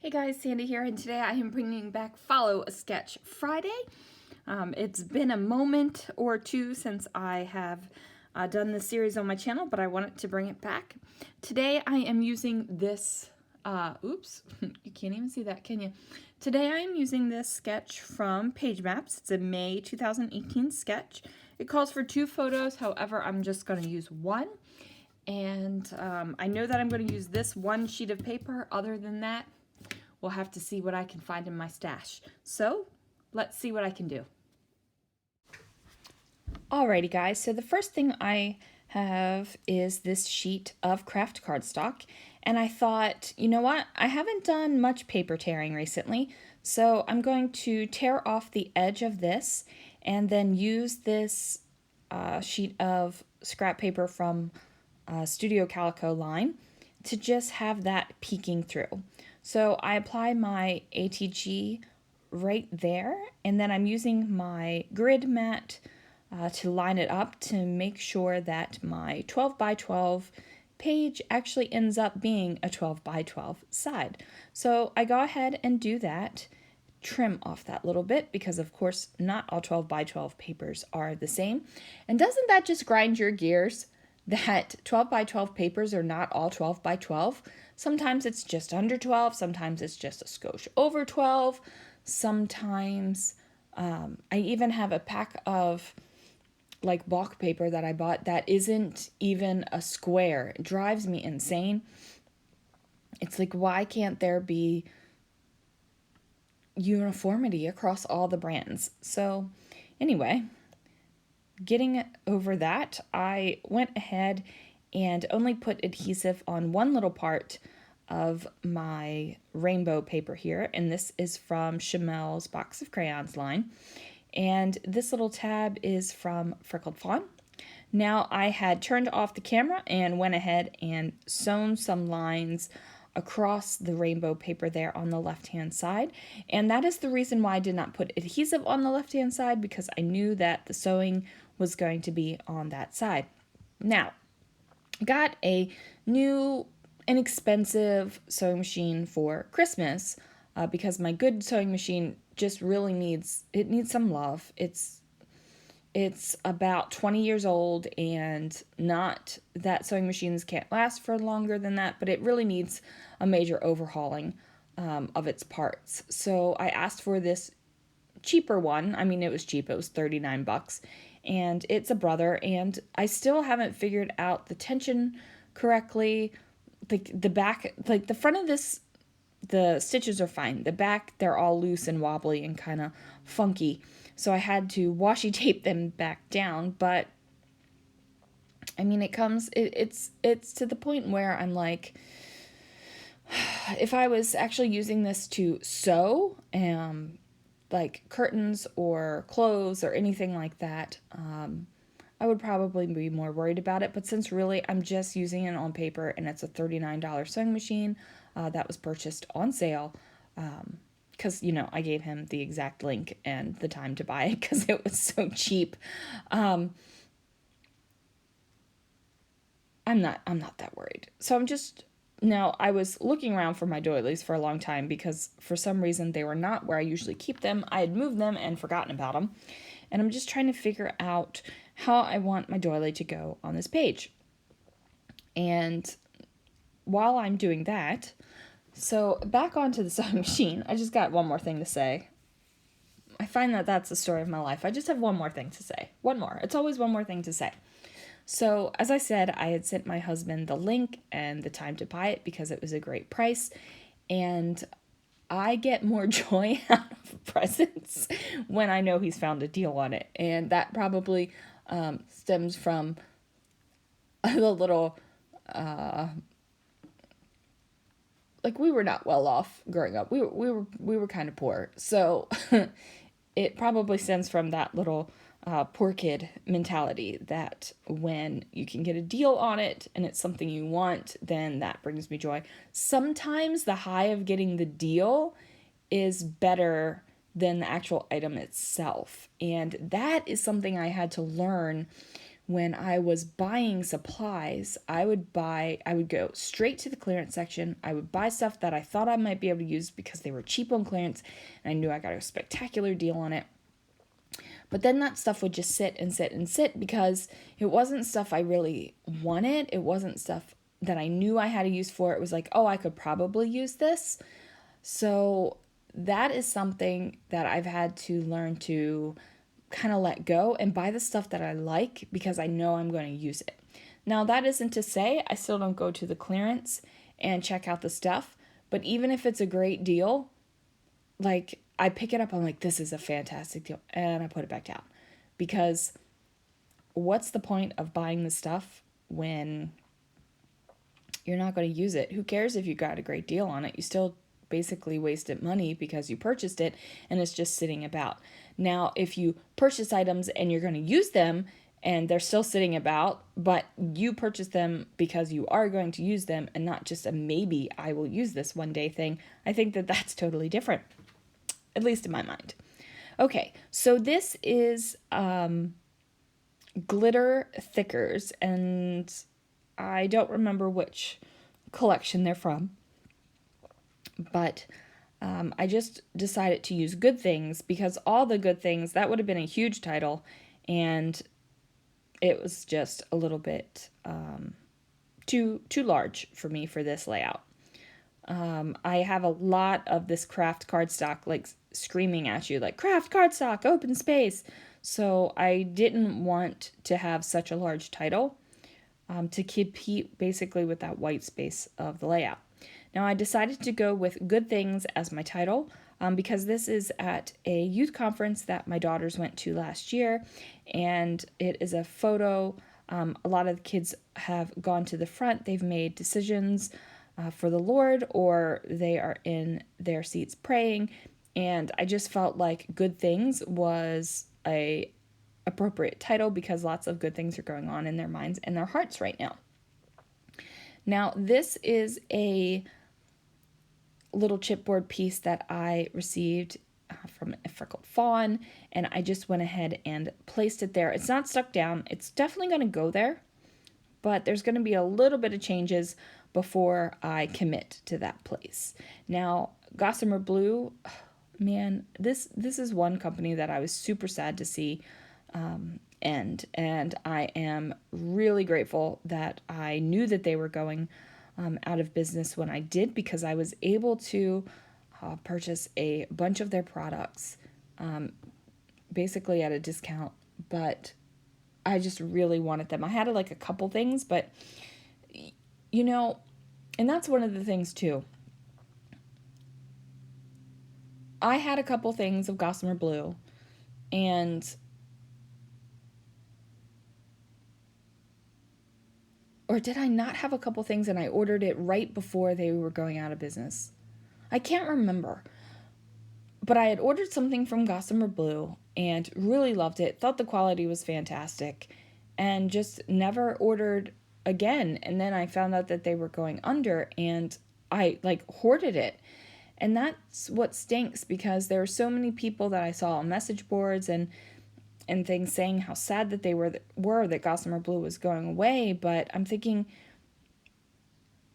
Hey guys, Sandy here, and today I am bringing back Follow a Sketch Friday. It's been a moment or two since I have done this series on my channel, but I wanted to bring it back. Today I am using this, oops, you can't even see that, can you? Today I am using this sketch from Page Maps. It's a May 2018 sketch. It calls for 2 photos, however, I'm just going to use one. And I know that I'm going to use this one sheet of paper. Other than that, we'll have to see what I can find in my stash. So let's see what I can do. Alrighty guys, so the first thing I have is this sheet of craft cardstock, and I thought, you know what, I haven't done much paper tearing recently, so I'm going to tear off the edge of this and then use this sheet of scrap paper from Studio Calico line to just have that peeking through. So I apply my ATG right there, and then I'm using my grid mat to line it up to make sure that my 12 by 12 page actually ends up being a 12 by 12 side. So I go ahead and do that, trim off that little bit, because of course not all 12 by 12 papers are the same. And doesn't that just grind your gears? That 12 by 12 papers are not all 12 by 12. Sometimes it's just under 12, sometimes it's just a skosh over 12, sometimes I even have a pack of like block paper that I bought that isn't even a square. It drives me insane. It's like, why can't there be uniformity across all the brands? So anyway, getting over that, I went ahead and only put adhesive on one little part of my rainbow paper here, and this is from Chamel's Box of Crayons line, and this little tab is from Freckled Fawn. Now I had turned off the camera and went ahead and sewn some lines across the rainbow paper there on the left hand side, and that is the reason why I did not put adhesive on the left hand side, because I knew that the sewing was going to be on that side. Now, I got a new inexpensive sewing machine for Christmas because my good sewing machine just really needs some love. It's about 20 years old, and not that sewing machines can't last for longer than that, but it really needs a major overhauling of its parts. So I asked for this cheaper one. I mean, it was cheap. It was 39 bucks. And it's a Brother, and I still haven't figured out the tension correctly. Like the back, like the front of this, the stitches are fine. The back, they're all loose and wobbly and kind of funky. So I had to washi tape them back down, but I mean, it's to the point where I'm like, if I was actually using this to sew, like curtains or clothes or anything like that, I would probably be more worried about it. But since really I'm just using it on paper, and it's a $39 sewing machine that was purchased on sale, because, you know, I gave him the exact link and the time to buy it because it was so cheap. I'm not that worried. So now, I was looking around for my doilies for a long time because for some reason they were not where I usually keep them. I had moved them and forgotten about them. And I'm just trying to figure out how I want my doily to go on this page. And while I'm doing that, so back onto the sewing machine, I just got one more thing to say. I find that that's the story of my life. I just have one more thing to say. One more. It's always one more thing to say. So, as I said, I had sent my husband the link and the time to buy it because it was a great price. And I get more joy out of presents when I know he's found a deal on it. And that probably stems from the little, like, we were not well off growing up. We were kind of poor. So it probably stems from that little poor kid mentality, that when you can get a deal on it and it's something you want, then that brings me joy. Sometimes the high of getting the deal is better than the actual item itself. And that is something I had to learn when I was buying supplies, I would go straight to the clearance section. I would buy stuff that I thought I might be able to use because they were cheap on clearance and I knew I got a spectacular deal on it. But then that stuff would just sit and sit and sit because it wasn't stuff I really wanted. It wasn't stuff that I knew I had a use for. It was like, oh, I could probably use this. So that is something that I've had to learn to kind of let go and buy the stuff that I like because I know I'm going to use it. Now, that isn't to say I still don't go to the clearance and check out the stuff, but even if it's a great deal, like I pick it up, I'm like, this is a fantastic deal, and I put it back down. Because what's the point of buying the stuff when you're not going to use it? Who cares if you got a great deal on it? You still basically wasted money because you purchased it and it's just sitting about. Now, if you purchase items and you're going to use them and they're still sitting about, but you purchase them because you are going to use them and not just a maybe I will use this one day thing, I think that that's totally different, at least in my mind. Okay, so this is glitter thickers, and I don't remember which collection they're from, but I just decided to use Good Things because all the Good Things, that would have been a huge title, and it was just a little bit too large for me for this layout. I have a lot of this craft cardstock like screaming at you like craft cardstock, open space. So I didn't want to have such a large title to compete basically with that white space of the layout. Now I decided to go with Good Things as my title because this is at a youth conference that my daughters went to last year, and it is a photo. A lot of the kids have gone to the front. They've made decisions for the Lord, or they are in their seats praying, and I just felt like Good Things was a appropriate title because lots of good things are going on in their minds and their hearts right now. Now, this is a little chipboard piece that I received from a freckled fawn, and I just went ahead and placed it there. It's not stuck down. It's definitely going to go there, but there's going to be a little bit of changes before I commit to that place. Now, Gossamer Blue, man, this is one company that I was super sad to see end, and I am really grateful that I knew that they were going out of business when I did, because I was able to purchase a bunch of their products basically at a discount, but I just really wanted them. I had like a couple things, but you know, and that's one of the things too. I had a couple things of Gossamer Blue, and or did I not have a couple things and I ordered it right before they were going out of business? I can't remember. But I had ordered something from Gossamer Blue and really loved it, thought the quality was fantastic, and just never ordered again. And then I found out that they were going under, and I like hoarded it. And that's what stinks, because there were so many people that I saw on message boards and things saying how sad that they were that Gossamer Blue was going away. But I'm thinking,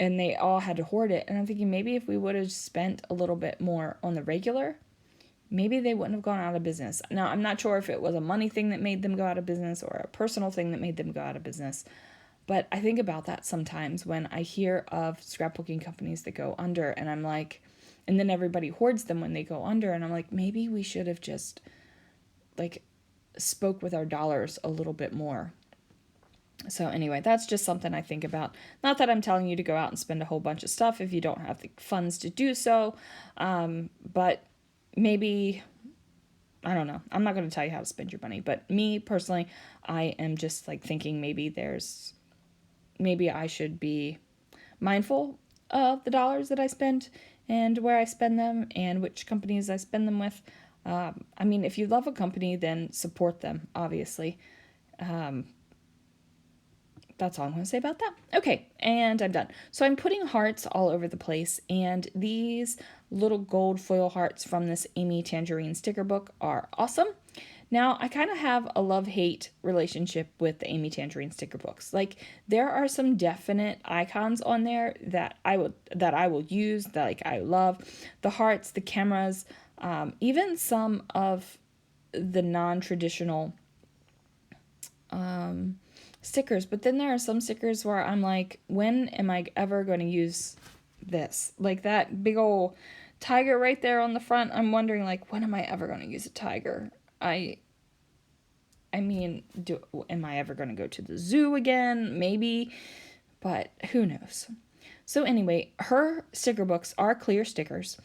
and they all had to hoard it, and I'm thinking maybe if we would have spent a little bit more on the regular, maybe they wouldn't have gone out of business. Now, I'm not sure if it was a money thing that made them go out of business or a personal thing that made them go out of business, but I think about that sometimes when I hear of scrapbooking companies that go under, and I'm like, and then everybody hoards them when they go under, and I'm like, maybe we should have just like spoke with our dollars a little bit more. So anyway, that's just something I think about. Not that I'm telling you to go out and spend a whole bunch of stuff if you don't have the funds to do so, but maybe, I don't know. I'm not going to tell you how to spend your money, but me personally, I am just like thinking maybe I should be mindful of the dollars that I spend and where I spend them and which companies I spend them with. I mean, if you love a company, then support them, obviously. That's all I'm going to say about that. Okay, and I'm done. So I'm putting hearts all over the place, and these little gold foil hearts from this Amy Tangerine sticker book are awesome. Now, I kind of have a love-hate relationship with the Amy Tangerine sticker books. Like, there are some definite icons on there that I will use, that like I love. The hearts, the cameras, even some of the non-traditional stickers. But then there are some stickers where I'm like, when am I ever going to use this? Like that big old tiger right there on the front. I'm wondering, like, when am I ever going to use a tiger? I mean, am I ever going to go to the zoo again? Maybe, but who knows? So anyway, her sticker books are clear stickers,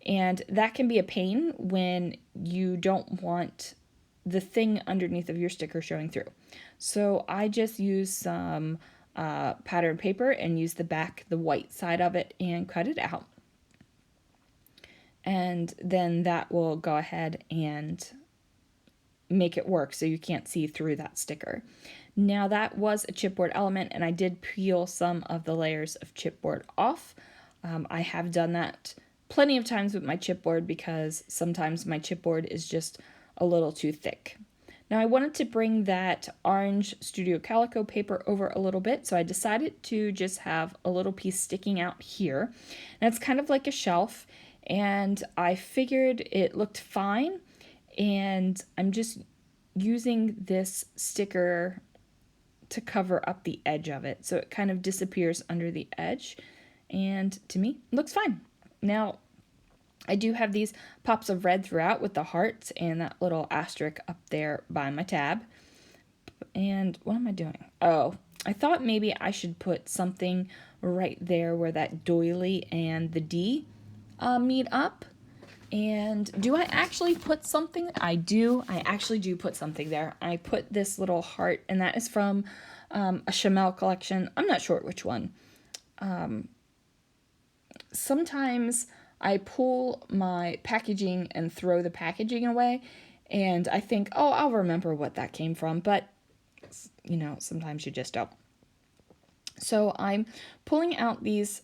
and that can be a pain when you don't want the thing underneath of your sticker showing through. So I just use some patterned paper and use the white side of it, and cut it out. And then that will go ahead and make it work so you can't see through that sticker. Now that was a chipboard element, and I did peel some of the layers of chipboard off. I have done that plenty of times with my chipboard because sometimes my chipboard is just a little too thick. Now I wanted to bring that orange Studio Calico paper over a little bit, so I decided to just have a little piece sticking out here. And it's kind of like a shelf, and I figured it looked fine, and I'm just using this sticker to cover up the edge of it, so it kind of disappears under the edge, and to me, it looks fine. Now, I do have these pops of red throughout with the hearts and that little asterisk up there by my tab. And what am I doing? Oh, I thought maybe I should put something right there where that doily and the D meet up. And do I actually put something? I do. I actually do put something there. I put this little heart, and that is from a Chamel collection. I'm not sure which one. Sometimes I pull my packaging and throw the packaging away, and I think, oh, I'll remember what that came from. But, you know, sometimes you just don't. So I'm pulling out these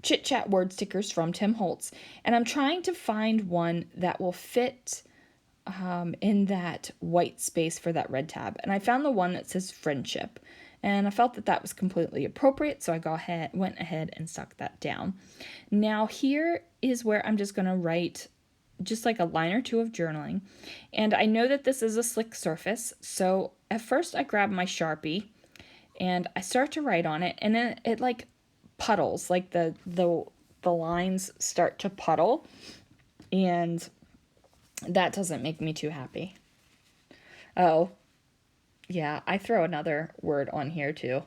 Chit Chat word stickers from Tim Holtz, and I'm trying to find one that will fit in that white space for that red tab. And I found the one that says friendship, and I felt that that was completely appropriate, so I went ahead and stuck that down. Now here is where I'm just going to write just like a line or two of journaling, and I know that this is a slick surface, so at first I grab my Sharpie and I start to write on it, and then it like puddles, like the lines start to puddle, and that doesn't make me too happy. Oh, yeah, I throw another word on here too.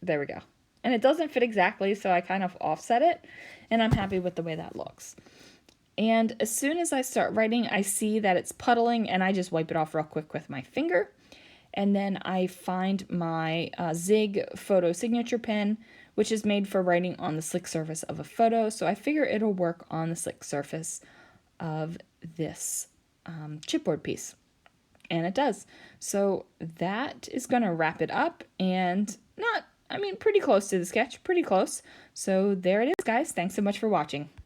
There we go. And it doesn't fit exactly, so I kind of offset it, and I'm happy with the way that looks. And as soon as I start writing, I see that it's puddling, and I just wipe it off real quick with my finger. And then I find my Zig photo signature pen, which is made for writing on the slick surface of a photo. So I figure it'll work on the slick surface of this chipboard piece. And it does. So that is going to wrap it up, and pretty close to the sketch, pretty close. So there it is, guys. Thanks so much for watching.